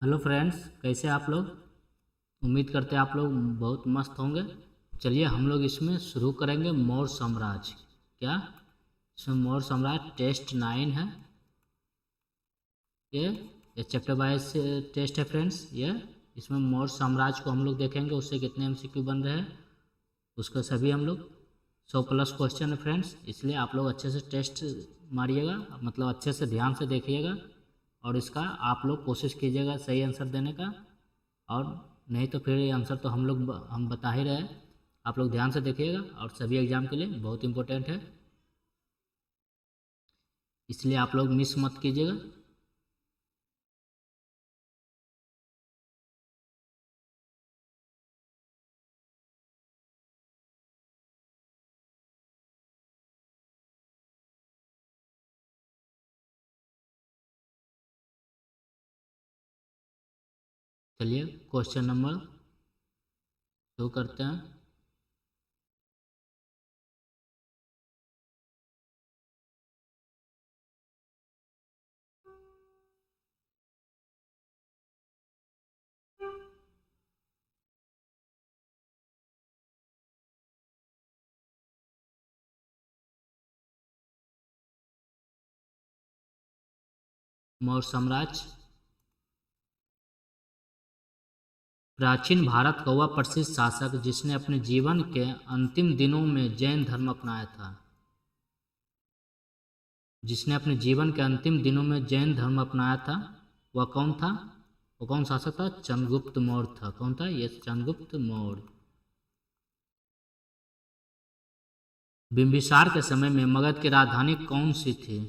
Hello friends, कैसे आप लोग। उम्मीद करते हैं आप लोग बहुत मस्त होंगे। चलिए हम लोग इसमें शुरू करेंगे मौर्य साम्राज्य। क्या इसमें मौर्य साम्राज्य टेस्ट 9 है। ये चैप्टर वाइज टेस्ट है फ्रेंड्स। ये इसमें मौर्य साम्राज्य को हम लोग देखेंगे, उससे कितने एमसीक्यू बन रहे हैं उसका सभी हम लोग 100+ क्वेश्चन है फ्रेंड्स। इसलिए आप लोग अच्छे से टेस्ट मारिएगा, मतलब अच्छे से ध्यान से देखिएगा और इसका आप लोग कोशिश कीजिएगा सही आंसर देने का। और नहीं तो फिर ये आंसर तो हम बता ही रहे हैं। आप लोग ध्यान से देखिएगा और सभी एग्जाम के लिए बहुत इंपॉर्टेंट है, इसलिए आप लोग मिस मत कीजिएगा। चलिए क्वेश्चन नंबर शुरू करते हैं। मौर्य साम्राज्य। प्राचीन भारत का वह प्रसिद्ध शासक जिसने अपने जीवन के अंतिम दिनों में जैन धर्म अपनाया था। जिसने अपने जीवन के अंतिम दिनों में जैन धर्म अपनाया था, वह कौन था? वो कौन शासक था? चंद्रगुप्त मौर्य था। कौन था ये? चंद्रगुप्त मौर्य। बिंबिसार के समय में मगध की राजधानी कौन सी थी?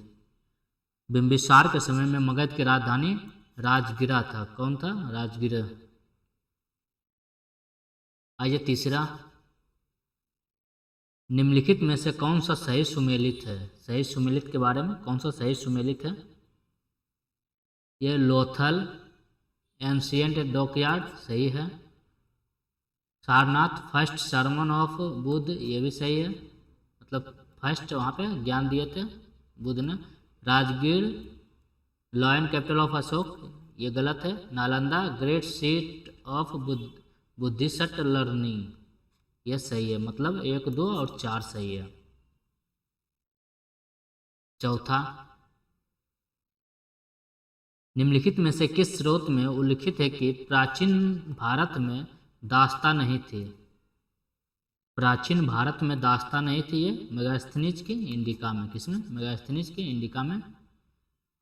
बिंबिसार के समय में मगध की राजधानी राजगिरा था। कौन था? राजगिरा। आइए तीसरा। निम्नलिखित में से कौन सा सही सुमेलित है? सही सुमेलित के बारे में कौन सा सही सुमेलित है? ये लोथल, एंशियंट डॉकयार्ड सही है। Sarnath, first sermon of Buddha ये भी सही है, मतलब फर्स्ट वहाँ पे ज्ञान दिए थे बुद्ध ने। Rajgir, lion capital of Ashok ये गलत है। Nalanda, great seat of Buddhist learning ये सही है, मतलब 1, 2 और 4 सही है। चौथा। निम्नलिखित में से किस स्रोत में उल्लिखित है कि प्राचीन भारत में दास्तां नहीं थी? प्राचीन भारत में दास्तां नहीं थी। ये मेगास्थनीज की इंडिका में। किसमें? मेगास्थनीज की इंडिका में।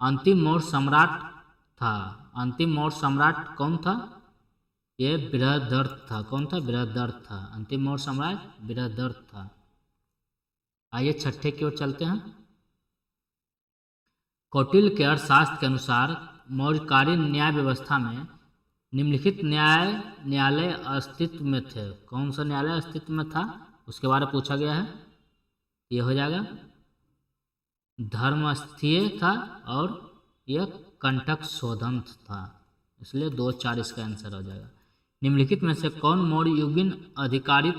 अंतिम मौर्य सम्राट था। अंतिम मौर्य सम्राट कौन था? ये बृहदर्थ था। कौन था? बृहदर्थ था। अंतिम मौर्य सम्राट बृहदर्थ था। आइए छठे की ओर चलते हैं। कौटिल्य के अर्थशास्त्र के अनुसार मौर्यकालीन न्याय व्यवस्था में निम्नलिखित न्यायालय अस्तित्व में थे। कौन सा न्यायालय अस्तित्व में था उसके बारे में पूछा गया है। यह हो जाएगा धर्मस्थीय था और यह कंटक शोधन था, इसलिए 2, 4 इसका आंसर हो जाएगा। निम्नलिखित में से कौन मौर्ययुगीन अधिकारी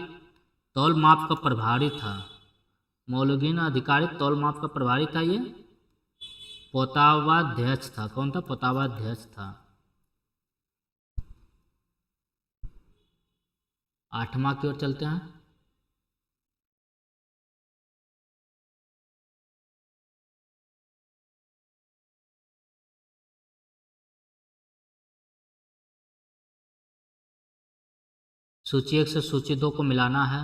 तौल माप का प्रभारी था? मौर्ययुगीन अधिकारी तौल माप का प्रभारी था ये पोतावाध्यक्ष था। कौन था? पोतावाध्यक्ष था। 8वां की ओर चलते हैं। सूची 1 से सूची 2 को मिलाना है।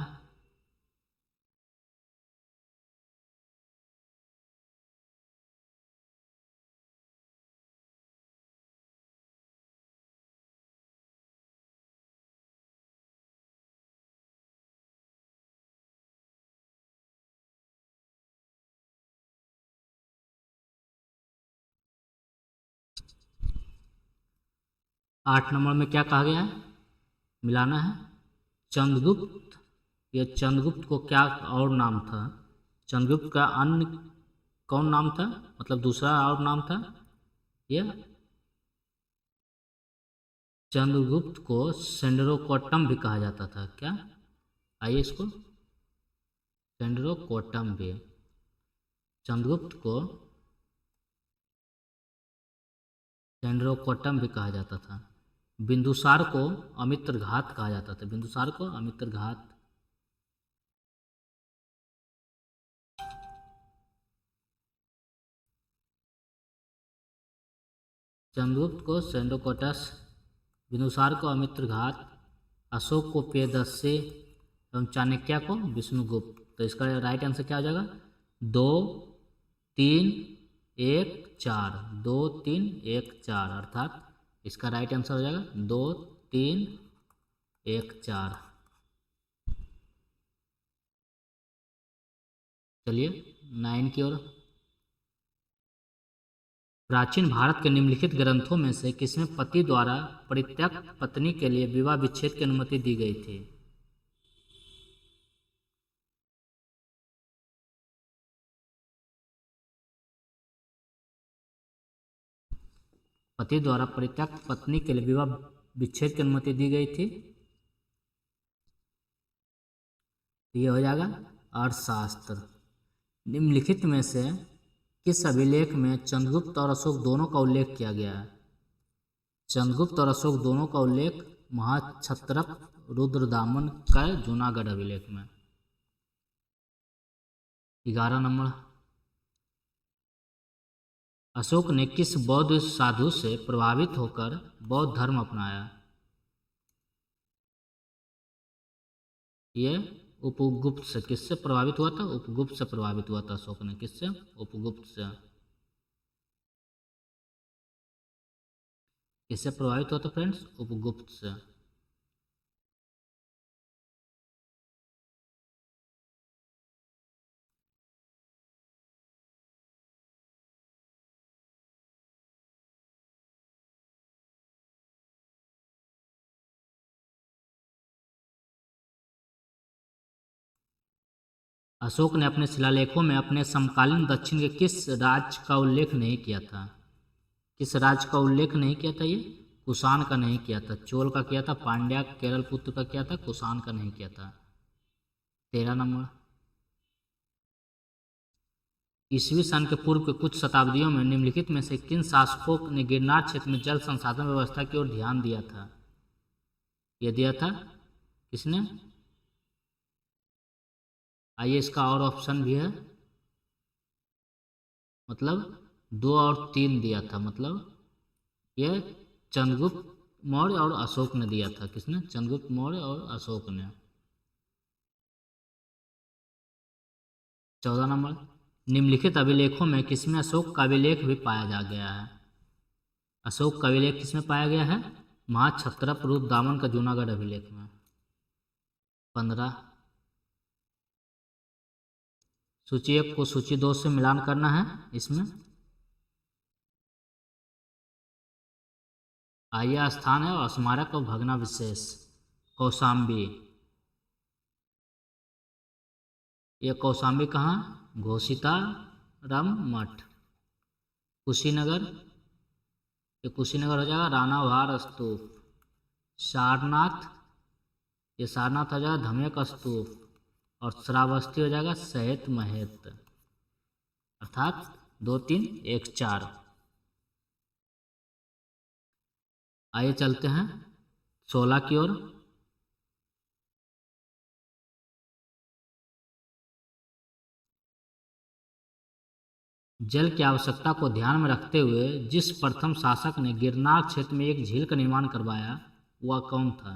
आठ नंबर में क्या कहा गया है? मिलाना है। चंद्रगुप्त, ये चंद्रगुप्त को क्या और नाम था? चंद्रगुप्त का अन्य कौन नाम था, मतलब दूसरा और नाम था? ये चंद्रगुप्त को सेंड्रोकोट्टम भी कहा जाता था। क्या? आइए इसको सेंड्रोकोट्टम भी। चंद्रगुप्त को चंद्रोकोट्टम भी कहा जाता था। बिंदुसार को अमित्रघात कहा जाता था। बिंदुसार को अमित्रघात। चंद्रगुप्त को सेंडोकोटस, बिंदुसार को अमित्रघात, अशोक को प्रियदर्शी एवं चाणक्य को विष्णुगुप्त। तो इसका राइट आंसर क्या हो जाएगा? 2 3 1 4। 2 3 1 4 अर्थात इसका राइट आंसर हो जाएगा 2 3 1 4। चलिए 9 की ओर। प्राचीन भारत के निम्नलिखित ग्रंथों में से किसमें पति द्वारा परित्यक्त पत्नी के लिए विवाह विच्छेद की अनुमति दी गई थी? पति द्वारा परित्यक्त पत्नी के लिए विवाह विच्छेद की अनुमति दी गई थी। ये हो जाएगा अर्थशास्त्र। निम्नलिखित में से किस अभिलेख में चंद्रगुप्त और अशोक दोनों का उल्लेख किया गया है? चंद्रगुप्त और अशोक दोनों का उल्लेख महाक्षत्रप रुद्रदामन का जूनागढ़ अभिलेख में। 11 नंबर। अशोक ने किस बौद्ध साधु से प्रभावित होकर बौद्ध धर्म अपनाया? ये उपगुप्त से। किससे प्रभावित हुआ था? उपगुप्त से प्रभावित हुआ था अशोक ने। किससे? उपगुप्त से। किससे प्रभावित हुआ था फ्रेंड्स? उपगुप्त से। अशोक ने अपने शिलालेखों में अपने समकालीन दक्षिण के किस राज्य का उल्लेख नहीं किया था? किस राज्य का उल्लेख नहीं किया था? ये कुषाण का नहीं किया था। चोल का किया था। पांड्या केरल पुत्र का किया था। कुषाण का नहीं किया था। 13 नंबर। ईसवी सन के पूर्व के कुछ शताब्दियों में निम्नलिखित में से किन शासकों ने गिरनार क्षेत्र में जल संसाधन व्यवस्था की ओर ध्यान दिया था? यह दिया था किसने? आइए इसका और ऑप्शन भी है, मतलब 2 और 3 दिया था। मतलब यह चंद्रगुप्त मौर्य और अशोक ने दिया था। किसने? चंद्रगुप्त मौर्य और अशोक ने। 14 नंबर। निम्नलिखित अभिलेखों में किसमें अशोक का अभिलेख भी पाया जा गया है? अशोक का अभिलेख किसमें पाया गया है? महाक्षत्रप रुद्रदामन का जूनागढ़ अभिलेख में। 15। सूची 1 को सूची 2 से मिलान करना है इसमें। आर्य स्थान है और स्मारक और भग्नावशेष। कौशाम्बी। ये कौशाम्बी कहाँ? घोषिताराम मठ। कुशीनगर। ये कुशीनगर हो जाएगा रानावार स्तूप। सारनाथ। ये सारनाथ हो जाएगा धमेक स्तूप। और श्रावस्ती हो जाएगा सहित महेत। अर्थात 2 3 1 4। आइए चलते हैं 16 की ओर। जल की आवश्यकता को ध्यान में रखते हुए जिस प्रथम शासक ने गिरनार क्षेत्र में एक झील का निर्माण करवाया वह कौन था?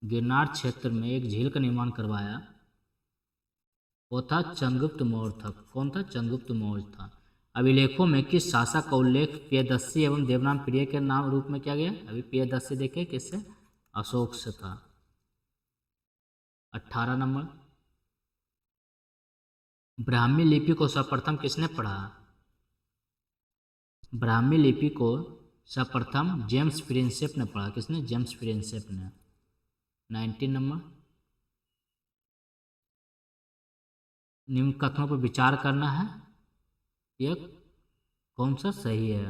गिरनार क्षेत्र में एक झील का निर्माण करवाया वो था चंद्रगुप्त मौर्य था। कौन था? चंद्रगुप्त मौर्य था। अभिलेखों में किस शासक का उल्लेख प्रियदर्शी एवं देवनाम प्रिय के नाम रूप में किया गया? अभी प्रियदर्शी देखे किससे? अशोक से था। 18 नंबर। ब्राह्मी लिपि को सर्वप्रथम किसने पढ़ा? ब्राह्मी लिपि को सर्वप्रथम जेम्स प्रिंसेप ने पढ़ा। किसने? जेम्स प्रिंसेप ने। 19 नंबर। निम्न कथनों पर विचार करना है, यह कौन सा सही है?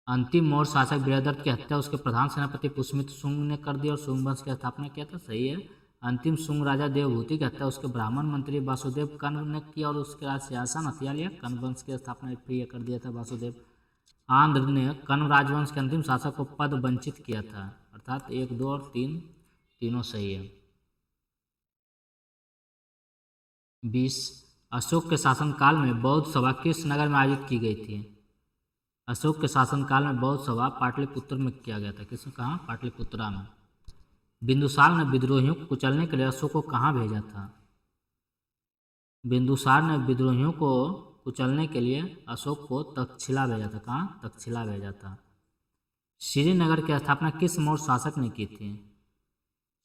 अंतिम मौर्य शासक वीरभद्र की हत्या उसके प्रधान सेनापति पुष्यमित्र शुंग ने कर दी और शुंग वंश की स्थापना किया था। सही है। अंतिम शुंग राजा देवभूति की हत्या उसके ब्राह्मण मंत्री वासुदेव कर्ण ने की और उसके बाद सिंहासन हथिया लिया। कर्ण वंश की स्थापना फिर कर दिया था वासुदेव आंध्र ने कण्व राजवंश के अंतिम शासक को पद वंचित किया था? अर्थात 1, 2 और 3 तीनों सही है। 20 अशोक के शासनकाल में बौद्ध सभा किस नगर में आयोजित की गई थी? अशोक के शासनकाल में बौद्ध सभा पाटलिपुत्र में किया गया था। किसने कहा? पाटलिपुत्रा में। बिंदुसार ने विद्रोहियों को कुचलने के लिए अशोक को कहाँ भेजा था? बिंदुसार ने विद्रोहियों को कुचलने के लिए अशोक को तक्षशिला भेजा था। कहाँ? तक्षशिला भेजा था। श्रीनगर की स्थापना किस मौर्य शासक ने की थी?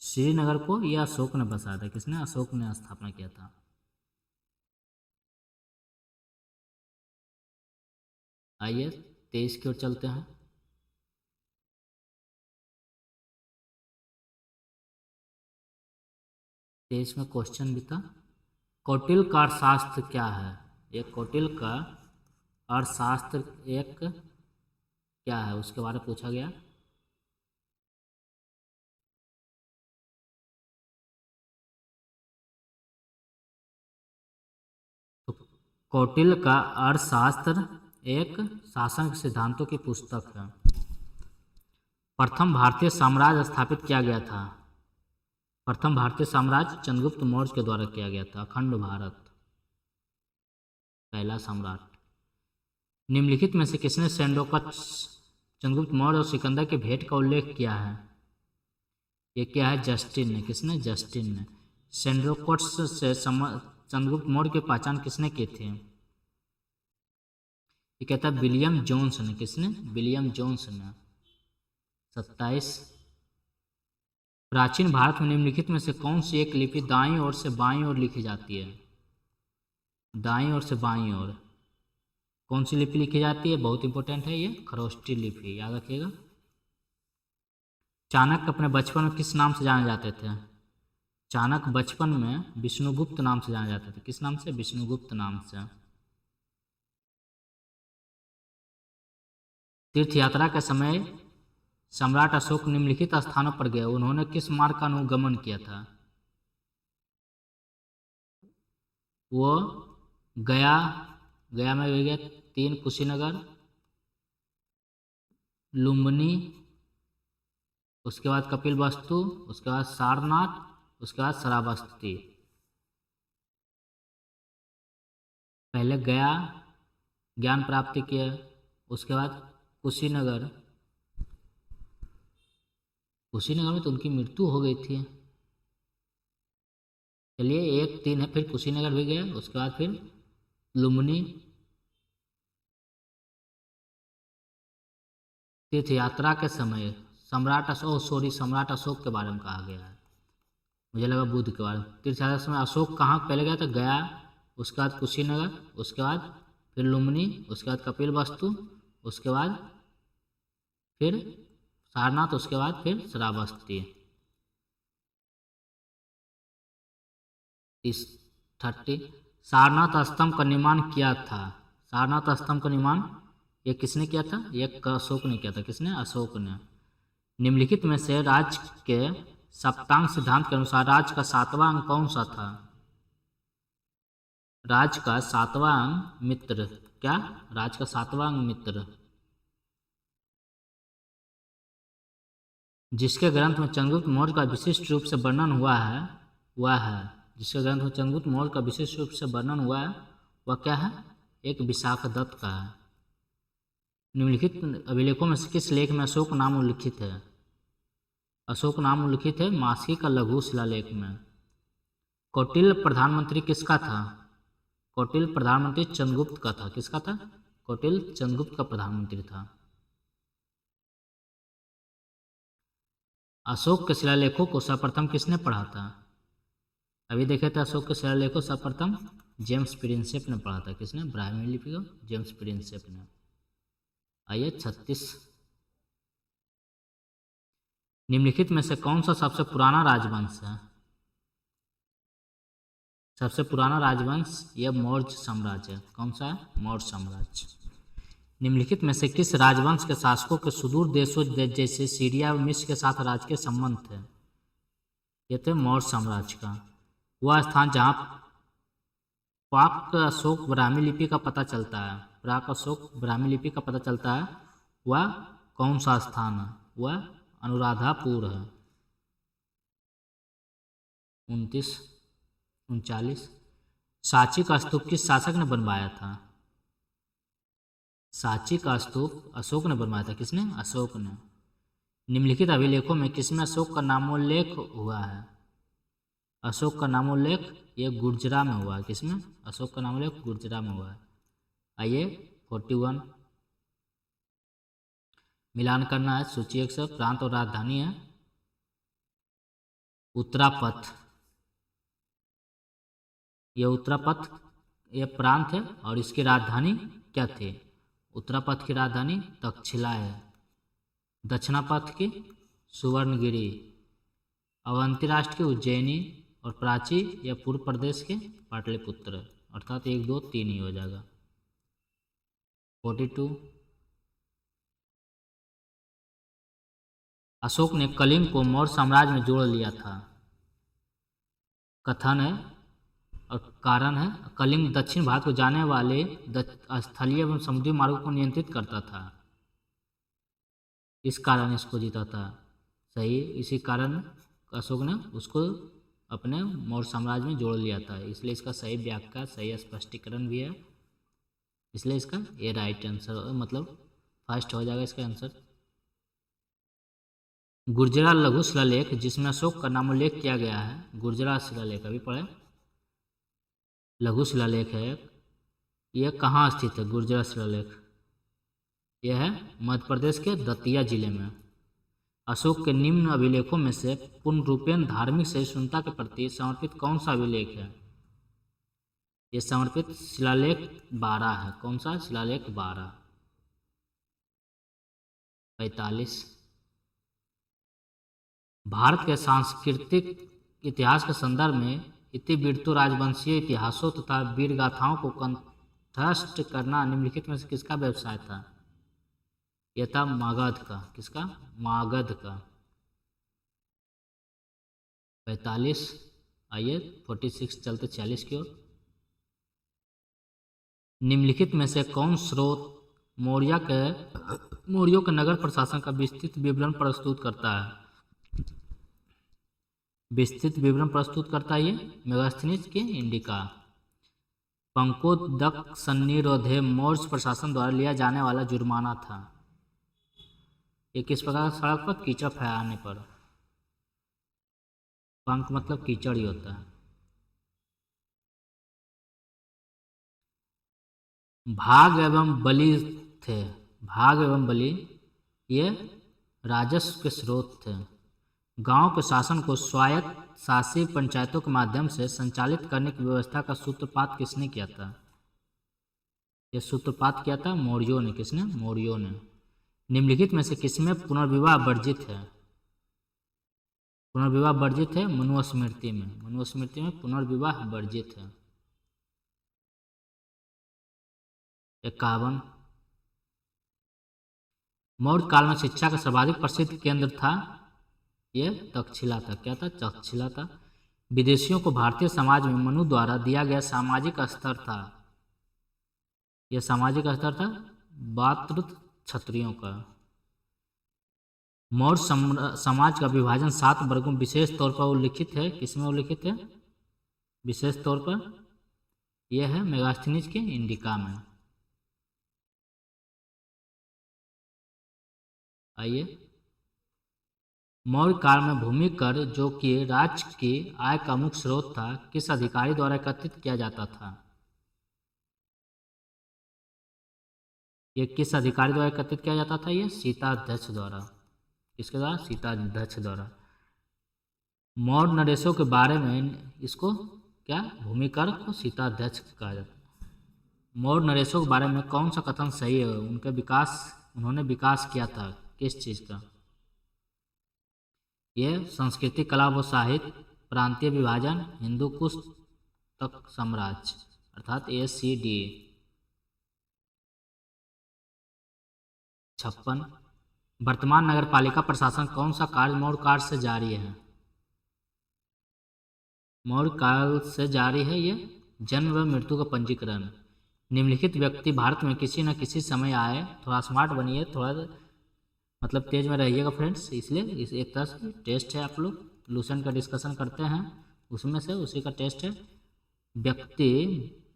श्रीनगर को यह अशोक ने बसाया था। किसने? अशोक ने स्थापना किया था। आइए 23 की ओर चलते हैं। तेईस में क्वेश्चन भी था, कौटिल्य का अर्थशास्त्र क्या है? एक कौटिल्य का अर्थशास्त्र एक क्या है, उसके बारे में पूछा गया। तो कौटिल्य का अर्थशास्त्र एक शासन के सिद्धांतों की पुस्तक है। प्रथम भारतीय साम्राज्य स्थापित किया गया था? प्रथम भारतीय साम्राज्य चंद्रगुप्त मौर्य के द्वारा किया गया था। अखंड भारत, पहला सम्राट। निम्नलिखित में से किसने सेंडोकट्स, चंद्रगुप्त मौर्य और सिकंदर की भेंट का उल्लेख किया है? ये क्या है? जस्टिन ने। किसने? जस्टिन ने। सेंडोकट्स से चंद्रगुप्त मौर्य की पहचान किसने की थी? ये कहता है विलियम जोन्स ने। किसने? विलियम जोन्स ने। 27 प्राचीन भारत में निम्नलिखित में से कौन सी एक लिपि दाईं ओर से बाईं ओर लिखी जाती है? दाईं ओर से बाईं ओर कौन सी लिपि लिखी जाती है? बहुत इंपॉर्टेंट है ये, खरोष्टी लिपि, याद रखिएगा। चाणक्य अपने बचपन में किस नाम से जाने जाते थे? चाणक्य बचपन में विष्णुगुप्त नाम से जाने जाते थे। किस नाम से? विष्णुगुप्त नाम से। तीर्थ यात्रा के समय सम्राट अशोक निम्नलिखित स्थानों पर गए, उन्होंने किस मार्ग का अनुगमन किया था? वो गया, गया में गया 3 कुशीनगर, लुम्बिनी, उसके बाद कपिल वस्तु, उसके बाद सारनाथ, उसके बाद श्रावस्ती। पहले गया ज्ञान प्राप्ति किया, उसके बाद कुशीनगर, कुशीनगर में तो उनकी मृत्यु हो गई थी। चलिए 1, 3 है, फिर कुशीनगर भी गए, उसके बाद फिर लुम्बिनी। तीर्थ यात्रा के समय सम्राट अशोक के बारे में कहा गया है, मुझे लगा बुद्ध के बारे में। तीर्थ यात्रा के समय अशोक कहाँ पहले गया था? गया, उसके बाद कुशीनगर, उसके बाद फिर लुम्बिनी, उसके बाद कपिल वस्तु, उसके बाद फिर सारनाथ, उसके बाद फिर श्रावस्ती। 30 सारनाथ स्तंभ का निर्माण किया था? सारनाथ स्तंभ का निर्माण ये किसने किया था? ये अशोक ने किया था। किसने? अशोक ने। निम्नलिखित में से राज्य के सप्तांग सिद्धांत के अनुसार राज्य का 7वां अंग कौन सा था? राज्य का 7वां अंग मित्र। क्या? राज्य का 7वां अंग मित्र। जिसके ग्रंथ में चंद्रगुप्त मौर्य का विशिष्ट रूप से वर्णन हुआ है वह है, जिसके ग्रंथ में चंद्रगुप्त मौर्य का विशिष्ट रूप से वर्णन हुआ है वह क्या है? एक विशाखदत्त का है। निम्नलिखित अभिलेखों में से किस लेख में अशोक नाम उल्लिखित है? अशोक नाम उल्लिखित है मासिकी का लघु शिलालेख में। कौटिल्य प्रधानमंत्री किसका था? कौटिल्य प्रधानमंत्री चंद्रगुप्त का था। किसका था? कौटिल्य चंद्रगुप्त का प्रधानमंत्री था। अशोक के शिलालेखों को सर्वप्रथम किसने पढ़ा था? अभी देखे थे अशोक के शिलालेखों सर्वप्रथम जेम्स प्रिंसेप ने पढ़ा था। किसने? ब्राह्मी लिपि को जेम्स प्रिंसेप ने। आइए 36 निम्नलिखित में से कौन सा सबसे पुराना राजवंश है? सबसे पुराना राजवंश यह मौर्य साम्राज्य है। कौन सा है? मौर्य साम्राज्य। निम्नलिखित में से किस राजवंश के शासकों के सुदूर देशों जैसे सीरिया व मिस्र के साथ राजकीय संबंध थे? ये थे मौर्य साम्राज्य का। वह स्थान जहाँ प्राक अशोक ब्राह्मी लिपि का पता चलता है, प्राक अशोक ब्राह्मी लिपि का पता चलता है, वह कौन सा स्थान है? वह अनुराधापुर है। 29, 39। सांची का स्तूप किस शासक ने बनवाया था? सांची का स्तूप अशोक ने बनवाया था। किसने? अशोक ने। निम्नलिखित अभिलेखों में किसमें अशोक का नामोल्लेख हुआ है? अशोक का नामोल्लेख ये गुर्जरा में हुआ है। किसमें? अशोक का नामोल्लेख गुर्जरा में हुआ है। आइए 41 मिलान करना है। सूची 1 से प्रांत और राजधानी है उत्तरापथ। यह उत्तरापथ ये प्रांत है और इसकी राजधानी क्या थी? उत्तरापथ की राजधानी तक्षशिला है। दक्षिणापथ की सुवर्णगिरी, अवंती राष्ट्र की उज्जैनी और प्राची या पूर्व प्रदेश के पाटलिपुत्र। अर्थात 1, 2, 3 ही हो जाएगा। 42 अशोक ने कलिंग को मौर्य साम्राज्य में जोड़ लिया था। कथन है और कारण है, कलिंग दक्षिण भारत को जाने वाले स्थलीय एवं समुद्री मार्गों को नियंत्रित करता था, इस कारण इसको जीता था। सही, इसी कारण अशोक ने उसको अपने मौर्य साम्राज्य में जोड़ लिया था, इसलिए इसका सही व्याख्या, सही स्पष्टीकरण भी है, इसलिए इसका ये राइट आंसर मतलब फर्स्ट हो जाएगा इसका आंसर। गुर्जरा लघु शिलालेख जिसमें अशोक का नामोल्लेख किया गया है, गुर्जरा शिलालेख अभी पढ़े, लघु शिलालेख है। यह कहाँ स्थित है? गुर्जरा शिलालेख यह है मध्य प्रदेश के दतिया जिले में। अशोक के निम्न अभिलेखों में से पूर्ण रूपेण धार्मिक सहिष्णुता के प्रति समर्पित कौन सा अभिलेख है? यह समर्पित शिलालेख 12 है। कौन सा? शिलालेख 12। 45 भारत के सांस्कृतिक इतिहास के संदर्भ में इतिवृत्तों राजवंशीय इतिहासों तथा वीर गाथाओं को कंठस्थ करना निम्नलिखित में से किसका व्यवसाय था? यह था मागध का। किसका? मागध का। 45। आइए 46 चलते 46 की ओर। निम्नलिखित में से कौन स्रोत मौर्यों के नगर प्रशासन का विस्तृत विवरण प्रस्तुत करता है? विस्तृत विवरण प्रस्तुत करता है ये मेगास्थनीज के इंडिका। पंकोदक सन्निरोधे मौर्य प्रशासन द्वारा लिया जाने वाला जुर्माना था। ये किस प्रकार सड़क पर कीचड़ फैलाने पर। पंक मतलब कीचड़ ही होता है। भाग एवं बलि थे। भाग एवं बलि ये राजस्व के स्रोत थे। गांव के शासन को स्वायत्त शासी पंचायतों के माध्यम से संचालित करने की व्यवस्था का सूत्रपात किसने किया था? यह सूत्रपात किया था मौर्यों ने। किसने? मौर्यों ने। निम्नलिखित में से किसमें पुनर्विवाह वर्जित है? पुनर्विवाह वर्जित है मनुस्मृति में। मनुस्मृति में पुनर्विवाह वर्जित है। 51 मौर्य काल में शिक्षा का सर्वाधिक प्रसिद्ध केंद्र था यह तक्षशिला था। क्या था? तक्षशिला था। विदेशियों को भारतीय समाज में मनु द्वारा दिया गया सामाजिक स्तर था। यह सामाजिक स्तर था बातृत क्षत्रियों का। मौर्य समाज का विभाजन 7 वर्गों में विशेष तौर पर उल्लिखित है। किसमें उल्लिखित है विशेष तौर पर? यह है मेगास्थनीज के इंडिका में। आइए मौर्य काल में भूमि कर जो कि राज्य की आय का मुख्य स्रोत था किस अधिकारी द्वारा एकत्रित किया जाता था? यह किस अधिकारी द्वारा एकत्रित किया जाता था? यह सीताध्यक्ष द्वारा। किसके द्वारा? सीताध्यक्ष द्वारा। मौर्य नरेशों के बारे में इसको क्या भूमि कर को सीताध्यक्ष कहा जाता है। मौर्य नरेशों के बारे में कौन सा कथन सही है? उन्होंने विकास किया था किस चीज का? यह संस्कृति, कला व साहित्य, प्रांतीय विभाजन, हिंदू कुश तक साम्राज्य अर्थात ACD। 56 वर्तमान नगर पालिका प्रशासन कौन सा कार्य मौर्य काल से जारी है? मौर्य काल से जारी है ये जन्म व मृत्यु का पंजीकरण। निम्नलिखित व्यक्ति भारत में किसी न किसी समय आए। थोड़ा स्मार्ट बनिए, थोड़ा मतलब तेज में रहिएगा फ्रेंड्स, इसलिए इस एक तरह से टेस्ट है। आप लोग लूसेंट का डिस्कशन करते हैं, उसमें से उसी का टेस्ट है। व्यक्ति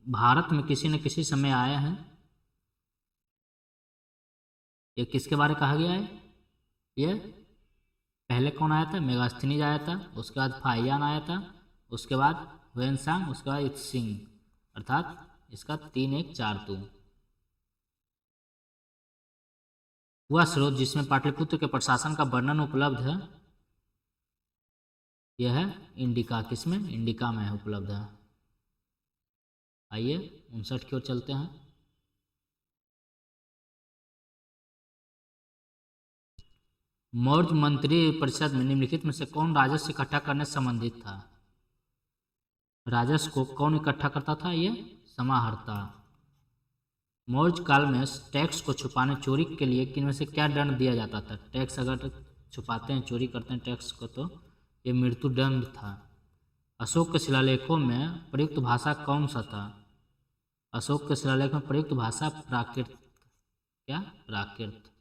भारत में किसी न किसी समय आए हैं, ये किसके बारे कहा गया है? ये पहले कौन आया था? मेगास्थनीज आया था, उसके बाद फाहियान आया था, उसके बाद हुएनसांग, उसके बाद इत्सिंग, अर्थात इसका 3-1-4-2। वह स्रोत जिसमें पाटलिपुत्र के प्रशासन का वर्णन उपलब्ध है, यह है इंडिका। किसमें? इंडिका में है, उपलब्ध है। आइए 59 की ओर चलते हैं। मौर्य मंत्री परिषद में निम्नलिखित में से कौन राजस्व इकट्ठा करने से संबंधित था? राजस्व को कौन इकट्ठा करता था? ये समाहर्ता। मौर्य काल में टैक्स को छुपाने, चोरी के लिए किनमें से क्या दंड दिया जाता था? टैक्स अगर छुपाते हैं, चोरी करते हैं टैक्स को, तो ये मृत्यु दंड था। अशोक के शिलालेखों में प्रयुक्त भाषा कौन सा था? अशोक के शिलालेख में प्रयुक्त भाषा प्राकृत। क्या? प्राकृत।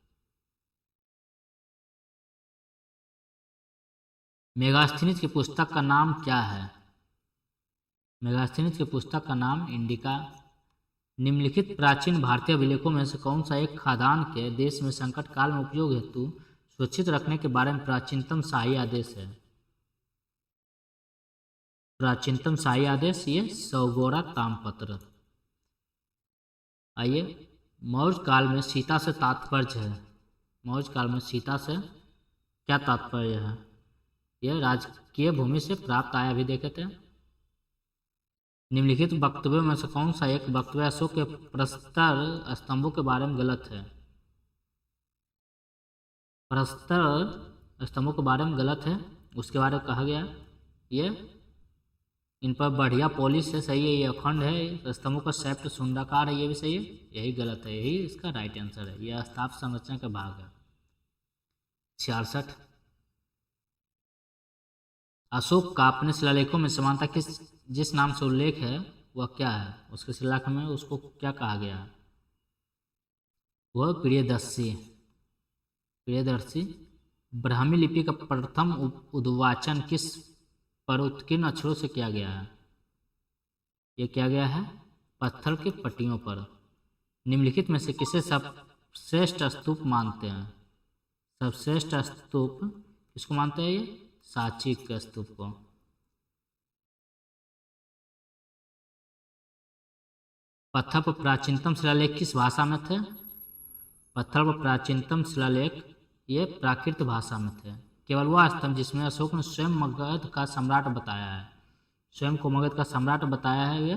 मेगास्थनीज की पुस्तक का नाम क्या है? मेगास्थनीज की पुस्तक का नाम इंडिका। निम्नलिखित प्राचीन भारतीय अभिलेखों में से कौन सा एक खाद्यान्न के देश में संकट काल में उपयोग हेतु सुरक्षित रखने के बारे में प्राचीनतम शाही आदेश है? प्राचीनतम शाही आदेश ये सौगोरा ताम्रपत्र। आइए, मौर्य काल में सीता से तात्पर्य है। मौर्य काल में सीता से क्या तात्पर्य है? यह राजकीय भूमि से प्राप्त आया, अभी देखे थे। निम्नलिखित वक्तव्यों में से कौन सा एक वक्तव्य अशोक के प्रस्तर स्तंभों के बारे में गलत है? प्रस्तर स्तंभों के बारे में गलत है, उसके बारे में कहा गया ये इन पर बढ़िया पॉलिश है, सही है, ये अखंड है, स्तंभों का शेप्ट सुंडाकार है, ये भी सही है, यही गलत है, यही इसका राइट आंसर है, यह स्थाप संरचना का भाग है। 66। अशोक का अपने शिलालेखों में समानता जिस नाम से उल्लेख है वह क्या है? उसके शिलालेख में उसको क्या कहा गया है? वह प्रियदर्शी। प्रियदर्शी। ब्राह्मी लिपि का प्रथम उद्वाचन किस पर उत्कीर्ण अक्षरों से किया गया है? यह किया गया है पत्थर की पट्टियों पर। निम्नलिखित में से किसे सर्वश्रेष्ठ स्तूप मानते हैं? सर्वश्रेष्ठ स्तूप किसको मानते हैं? ये सांची के स्तूप को। पत्थर पर प्राचीनतम शिलालेख किस भाषा में थे? पत्थर पर प्राचीनतम शिलालेख ये प्राकृत भाषा में थे। केवल वह स्तंभ जिसमें अशोक ने स्वयं मगध का सम्राट बताया है, स्वयं को मगध का सम्राट बताया है, ये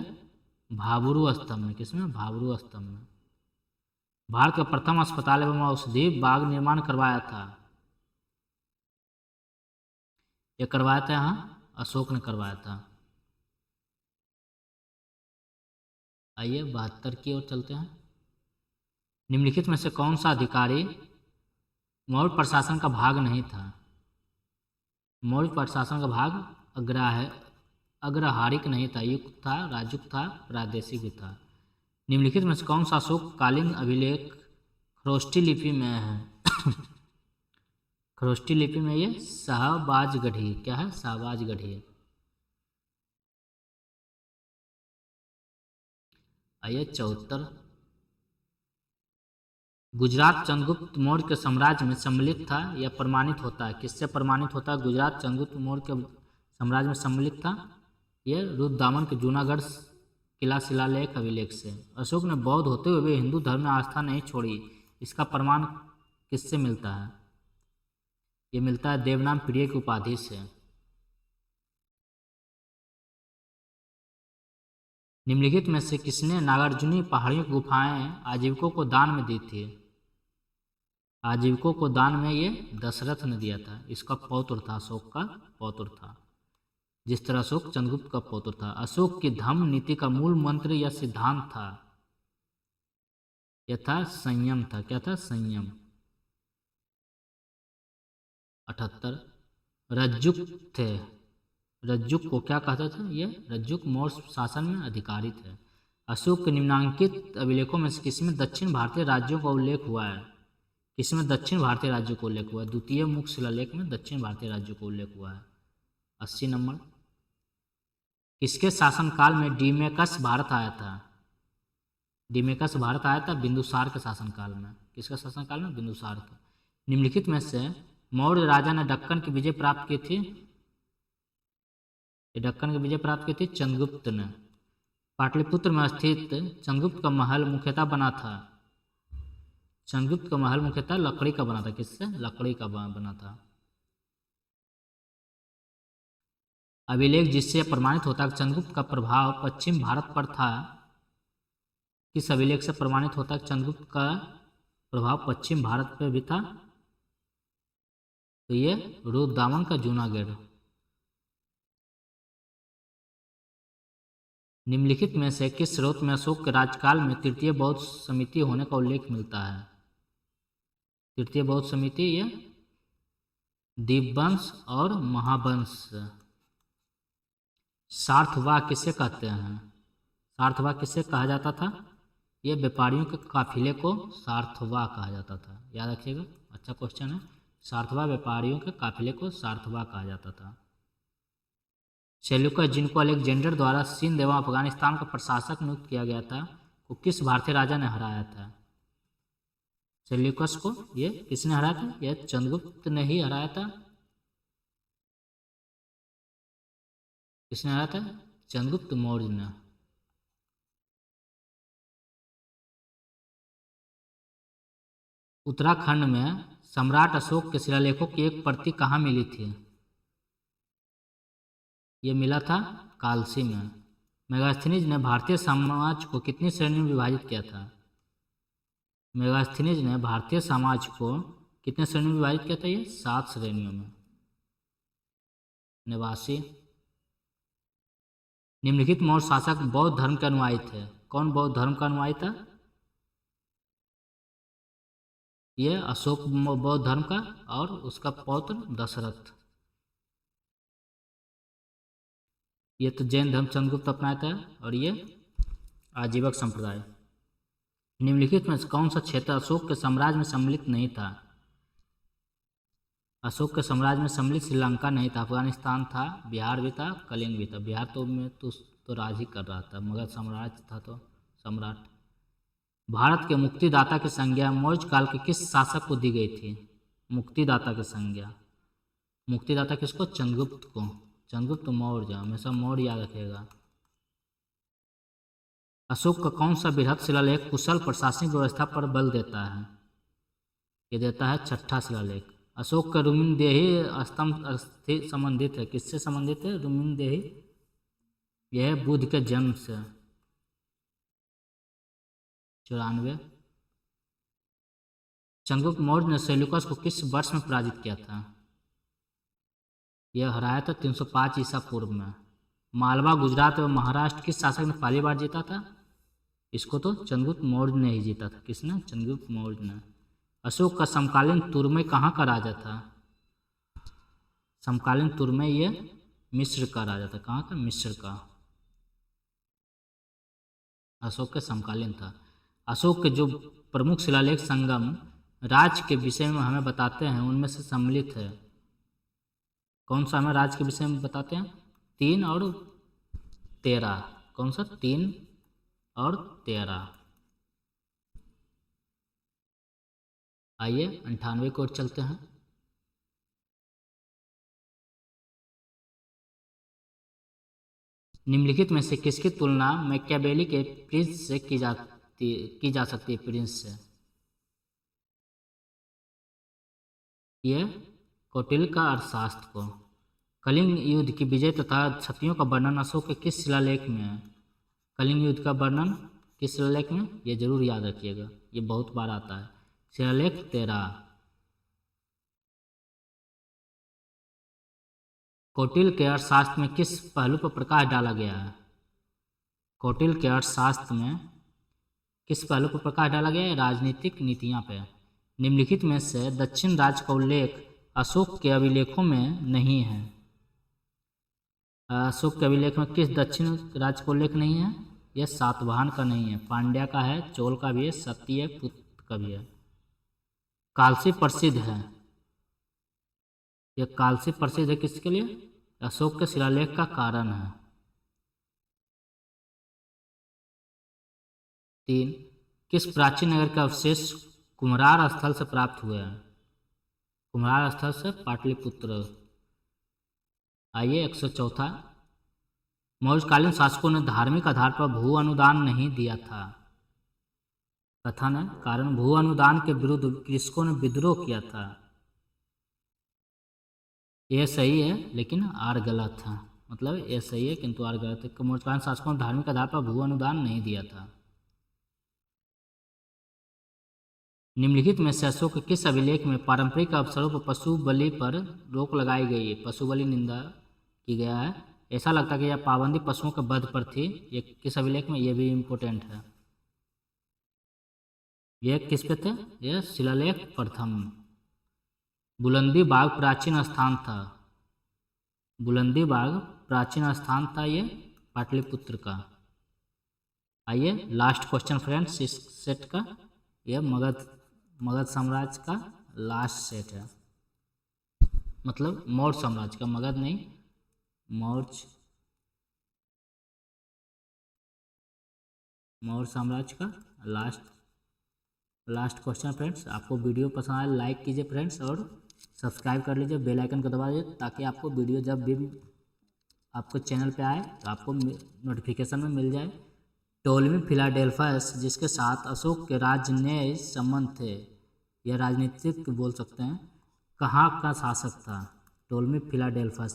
भाबरू स्तंभ में। किसमें? भाबरू स्तंभ में। भारत का प्रथम अस्पताल एवं औषधि बाग निर्माण करवाया था? ये करवाया था यहाँ अशोक ने करवाया था। आइए 72 की ओर चलते हैं। निम्नलिखित में से कौन सा अधिकारी मौर्य प्रशासन का भाग नहीं था? मौर्य प्रशासन का भाग अग्रहारिक नहीं था, युक्त था, राजयुक्त था, प्रादेशिक भी था। निम्नलिखित में से कौन सा अशोक कालीन अभिलेख खरोष्टी लिपि में है? खरोष्टी लिपि में ये शाहबाजगढ़ी। क्या है? शाहबाजगढ़ी। आइए 74। गुजरात चंद्रगुप्त मौर्य के साम्राज्य में सम्मिलित था या प्रमाणित होता है? किससे प्रमाणित होता है? गुजरात चंद्रगुप्त मौर्य के साम्राज्य में सम्मिलित था, ये रुद्रदामन के जूनागढ़ किला शिलालेख अभिलेख से। अशोक ने बौद्ध होते हुए हिंदू धर्म में आस्था नहीं छोड़ी, इसका प्रमाण किससे मिलता है? ये मिलता है देवनाम प्रिय की उपाधि से। निम्नलिखित में से किसने नागार्जुनी पहाड़ियों की गुफाएं आजीविकों को दान में दी थी? आजीविकों को दान में ये दशरथ ने दिया था, इसका पौत्र था, अशोक का पौत्र था, जिस तरह अशोक चंद्रगुप्त का पौत्र था। अशोक की धम्म नीति का मूल मंत्र या सिद्धांत था? यह था संयम था। क्या था? संयम। 78। रज्जुक थे। रज्जुक को क्या कहते थे? ये रज्जुक मौर्य शासन में अधिकारी थे। अशोक के निम्नांकित अभिलेखों में से किसमें दक्षिण भारतीय राज्यों का उल्लेख हुआ है? किसमें दक्षिण भारतीय राज्यों का उल्लेख हुआ है? द्वितीय मुख्य शिलालेख में दक्षिण भारतीय राज्यों का उल्लेख हुआ है। 80 नंबर। किसके शासनकाल में डिमेकस भारत आया था? डिमेकस भारत आया था बिंदुसार के शासनकाल में। किसका शासनकाल में? बिंदुसार के। निम्नलिखित में से मौर्य राजा ने दक्कन की विजय प्राप्त की थी? दक्कन की विजय प्राप्त की थी चंद्रगुप्त ने। पाटलिपुत्र में स्थित चंद्रगुप्त का महल मुख्यतः बना था? चंद्रगुप्त का महल मुख्यतः लकड़ी का बना था। किससे? लकड़ी का बना था। अभिलेख जिससे प्रमाणित होता है चंद्रगुप्त का प्रभाव पश्चिम भारत पर था? किस अभिलेख से प्रमाणित होता है चंद्रगुप्त का प्रभाव पश्चिम भारत पर भी था? तो ये रुद्रदामन का जूनागढ़। निम्नलिखित में से किस स्रोत में अशोक के राज्यकाल में तृतीय बौद्ध समिति होने का उल्लेख मिलता है? तृतीय बौद्ध समिति ये दीपवंश और महावंश। सार्थवाह किसे कहते हैं? सार्थवाह किसे कहा जाता था? ये व्यापारियों के काफिले को सार्थवाह कहा जाता था। याद रखिएगा, अच्छा क्वेश्चन है। सार्थवाह व्यापारियों के काफिले को सार्थवाह कहा जाता था। सेल्यूकस जिनको अलेक्जेंडर द्वारा सिंध एवं अफगानिस्तान का प्रशासक नियुक्त किया गया था, को किस भारतीय राजा ने हराया था? सेल्यूकस को ये किसने हराया था? यह चंद्रगुप्त ने ही हराया था। किसने हराया था? चंद्रगुप्त मौर्य ने। उत्तराखंड में सम्राट अशोक के शिलालेखों की एक प्रति कहाँ मिली थी? ये मिला था कालसी में। मेगास्थनीज ने भारतीय समाज को कितनी श्रेणी में विभाजित किया था? मेगास्थनीज ने भारतीय समाज को कितने श्रेणी में विभाजित किया था? ये 7 श्रेणियों में। निवासी। निम्नलिखित मौर्य शासक बौद्ध धर्म के अनुयायी थे। कौन बौद्ध धर्म का अनुयायी था? ये अशोक बौद्ध धर्म का और उसका पौत्र दशरथ। ये तो जैन धर्म चंद्रगुप्त अपनाया था और ये आजीवक संप्रदाय। निम्नलिखित में कौन सा क्षेत्र अशोक के साम्राज्य में सम्मिलित नहीं था? अशोक के साम्राज्य में सम्मिलित श्रीलंका नहीं था, अफगानिस्तान था, बिहार भी था, कलिंग भी था। बिहार तो में तो राज ही कर रहा था, मगध साम्राज्य था तो सम्राट। भारत के मुक्तिदाता की संज्ञा मौर्य काल के किस शासक को दी गई थी? मुक्तिदाता की संज्ञा। मुक्तिदाता किसको? चंद्रगुप्त को। चंद्रगुप्त मौर्य, हमेशा मौर्य याद रखेगा। अशोक का कौन सा बृहद शिलालेख कुशल प्रशासनिक व्यवस्था पर बल देता है? ये देता है छठा शिलालेख। अशोक का रुमिनदेही स्तंभ संबंधित है। किससे संबंधित है रुमिनदेही? यह बुद्ध के जन्म से। 94। चंद्रगुप्त मौर्य ने सेल्यूकस को किस वर्ष में पराजित किया था? यह हराया था 305 ईसा पूर्व में। मालवा, गुजरात एवं महाराष्ट्र किस शासक ने पहली बार जीता था? इसको तो चंद्रगुप्त मौर्य ने ही जीता था। किसने? चंद्रगुप्त मौर्य ने। अशोक का समकालीन तुर्मे कहाँ का राजा था? समकालीन तुर्मे ये मिस्र का राजा था। कहाँ का? मिस्र का। अशोक के समकालीन था। अशोक के जो प्रमुख शिलालेख संगम राज्य के विषय में हमें बताते हैं उनमें से सम्मिलित है। कौन सा हमें राज्य के विषय में बताते हैं? 3 और 13। कौन सा? 3 और 13। आइए 98 की ओर चलते हैं। निम्नलिखित में से किसकी तुलना मैकियावेली के प्रिंस से की जा सकती है? प्रिंस से ये कौटिल्य का अर्थशास्त्र को। कलिंग युद्ध की विजय तथा क्षतियों का वर्णन अशोक के किस शिलालेख में है? कलिंग युद्ध का वर्णन किस शिलालेख में? ये जरूर याद रखिएगा, ये बहुत बार आता है। शिलालेख 13। कौटिल्य के अर्थशास्त्र में किस पहलू पर प्रकाश डाला गया है? कौटिल्य के अर्थशास्त्र में किस पहलू पर प्रकाश डाला गया है? राजनीतिक नीतियां पे। निम्नलिखित में से दक्षिण राज्य का उल्लेख अशोक के अभिलेखों में नहीं है। अशोक के अभिलेख में किस दक्षिण राज्य का उल्लेख नहीं है? यह सातवाहन का नहीं है, पांड्या का है, चोल का भी है, सत्य पुत्र का भी है। कालसी प्रसिद्ध है, यह कालसी प्रसिद्ध है किसके लिए? अशोक के शिलालेख का कारण है। 3, किस प्राचीन नगर का अवशेष कुम्हरार स्थल से प्राप्त हुए हैं? कुम्हरार स्थल से पाटलिपुत्र। आइए 104, मौर्यकालीन शासकों ने धार्मिक आधार पर भू अनुदान नहीं दिया था। कथन है, कारण भू अनुदान के विरुद्ध कृषकों ने विद्रोह किया था। यह सही है लेकिन आर गलत है, मतलब यह सही है किंतु आर गलत है। मौर्यकालीन शासकों ने धार्मिक आधार पर भू अनुदान नहीं दिया था। निम्नलिखित में से अशोक के किस अभिलेख में पारंपरिक अवसरों पर पशु बलि पर रोक लगाई गई है? पशु बलि निंदा की गया है। ऐसा लगता है कि यह पाबंदी पशुओं के वध पर थी। ये किस अभिलेख में? ये भी इम्पोर्टेंट है। ये किस पे थे? यह शिलालेख प्रथम। बुलंदी बाग प्राचीन स्थान था। बुलंदी बाग प्राचीन स्थान था ये पाटलिपुत्र का। आइए लास्ट क्वेश्चन फ्रेंड्स इस सेट का। यह मगध साम्राज्य का लास्ट सेट है, मतलब मौर्य साम्राज्य का, मगध नहीं, मौर्य साम्राज्य का लास्ट क्वेश्चन फ्रेंड्स। आपको वीडियो पसंद आए लाइक कीजिए फ्रेंड्स और सब्सक्राइब कर लीजिए, बेल आइकन को दबा दीजिए ताकि आपको वीडियो जब भी आपको चैनल पे आए तो आपको नोटिफिकेशन में मिल जाए। टोलेमी फिलाडेल्फस जिसके साथ अशोक के राजनयिक संबंध थे, यह राजनीतिक बोल सकते हैं, कहाँ का शासक था? टोलेमी फिलाडेल्फस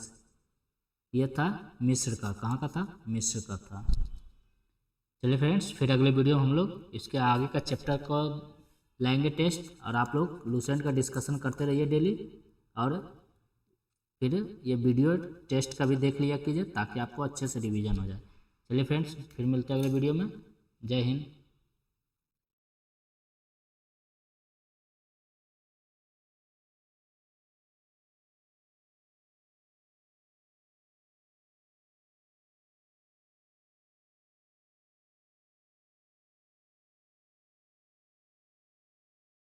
ये था मिस्र का। कहाँ का था? मिस्र का था। चलिए फ्रेंड्स, फिर अगले वीडियो में हम लोग इसके आगे का चैप्टर को लाएंगे टेस्ट, और आप लोग लूसेंट का डिस्कशन करते रहिए डेली, और फिर ये वीडियो टेस्ट का भी देख लिया कीजिए ताकि आपको अच्छे से रिवीजन हो जाए। चलिए फ्रेंड्स, फिर मिलते हैं अगले वीडियो में। जय हिंद।